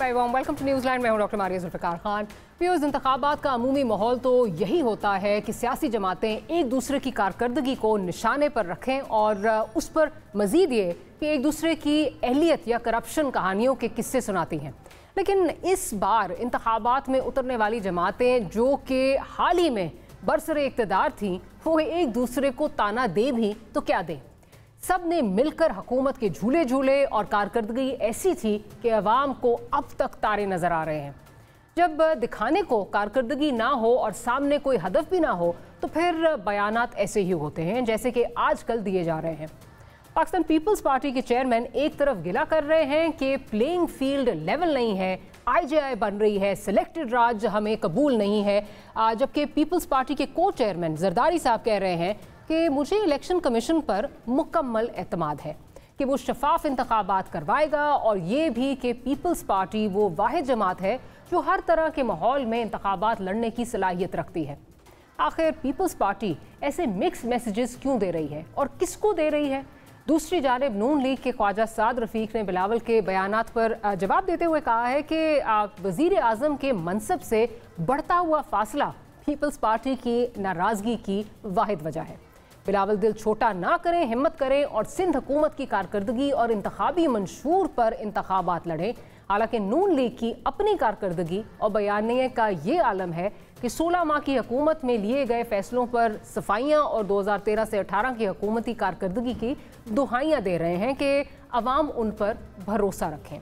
Welcome to New Zealand. मैं हूं doctor Maria Zulfikar Khan. Viewers, इंतखाबात का अमूमी माहौल तो यही होता है कि सियासी जमातें एक दूसरे की कारकर्दगी को निशाने पर रखें और उस पर मज़ीद ये कि एक दूसरे की अहलियत या करप्शन कहानियों के किस्से सुनाती हैं। लेकिन इस बार इंतखाबात में उतरने वाली जमातें जो कि हाल ही में बरसरे इक़्तिदार थीं, वो एक दूसरे को ताना दे भी तो क्या दें। सब ने मिलकर हुकूमत के झूले झूले और कारकर्दगी ऐसी थी कि अवाम को अब तक तारे नज़र आ रहे हैं। जब दिखाने को कारकर्दगी ना हो और सामने कोई हदफ भी ना हो तो फिर बयानात ऐसे ही होते हैं जैसे कि आजकल दिए जा रहे हैं। पाकिस्तान पीपल्स पार्टी के चेयरमैन एक तरफ गिला कर रहे हैं कि प्लेइंग फील्ड लेवल नहीं है, IJI बन रही है, सिलेक्टेड राज हमें कबूल नहीं है, जबकि पीपल्स पार्टी के को चेयरमैन जरदारी साहब कह रहे हैं कि मुझे इलेक्शन कमीशन पर मुकम्मल एतमाद है कि वो शफाफ इंतखाबात करवाएगा और ये भी कि पीपल्स पार्टी वो वाहिद जमात है जो हर तरह के माहौल में इंतखाबात लड़ने की सलाहियत रखती है। आखिर पीपल्स पार्टी ऐसे मिक्स मैसेजेस क्यों दे रही है और किसको दे रही है? दूसरी जानिब नून लीग के ख्वाजा साद रफ़ीक ने बिलावल के बयानात पर जवाब देते हुए कहा है कि वज़ीर आज़म के मनसब से बढ़ता हुआ फासला पीपल्स पार्टी की नाराज़गी की वाहिद वजह है। बिलावल दिल छोटा ना करें, हिम्मत करें और सिंध हुकूमत की कारकर्दगी और इंतखाबी मंशूर पर इंतखाबात लड़ें। हालांकि नून लीग की अपनी कारकर्दगी और बयानिए का ये आलम है कि 16 माह की हुकूमत में लिए गए फैसलों पर सफाइयाँ और 2013 से 18 की हुकूमती कारकर्दगी की दुहाइयाँ दे रहे हैं कि अवाम उन पर भरोसा रखें।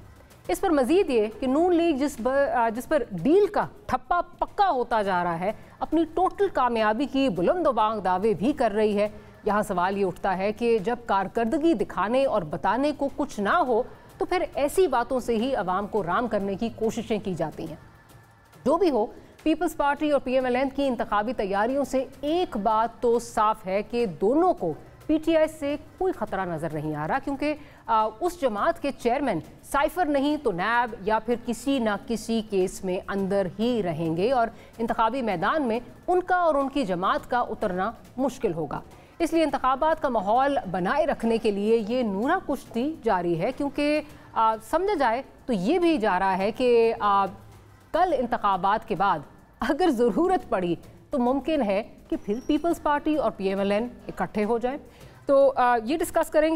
इस पर मजीद ये कि नून लीग जिस पर डील का ठप्पा पक्का होता जा रहा है, अपनी टोटल कामयाबी की बुलंदबांग दावे भी कर रही है। यहाँ सवाल ये उठता है कि जब कारकर्दगी दिखाने और बताने को कुछ ना हो तो फिर ऐसी बातों से ही अवाम को राम करने की कोशिशें की जाती हैं। जो भी हो, पीपल्स पार्टी और PMLN की इंतखाबी तैयारियों से एक बात तो साफ है कि दोनों को PTI से कोई ख़तरा नज़र नहीं आ रहा, क्योंकि उस जमात के चेयरमैन साइफर नहीं तो नैब या फिर किसी ना किसी केस में अंदर ही रहेंगे और इंतखाबी मैदान में उनका और उनकी जमात का उतरना मुश्किल होगा। इसलिए इंतखाबात का माहौल बनाए रखने के लिए ये नूरा कुश्ती जारी है, क्योंकि समझा जाए तो ये भी जा रहा है कि कल इंतखाबात के बाद अगर ज़रूरत पड़ी तो मुमकिन है कि फिर पीपल्स पार्टी और PMLN इकट्ठे हो जाएं। तो ये डिस्कस करेंगे।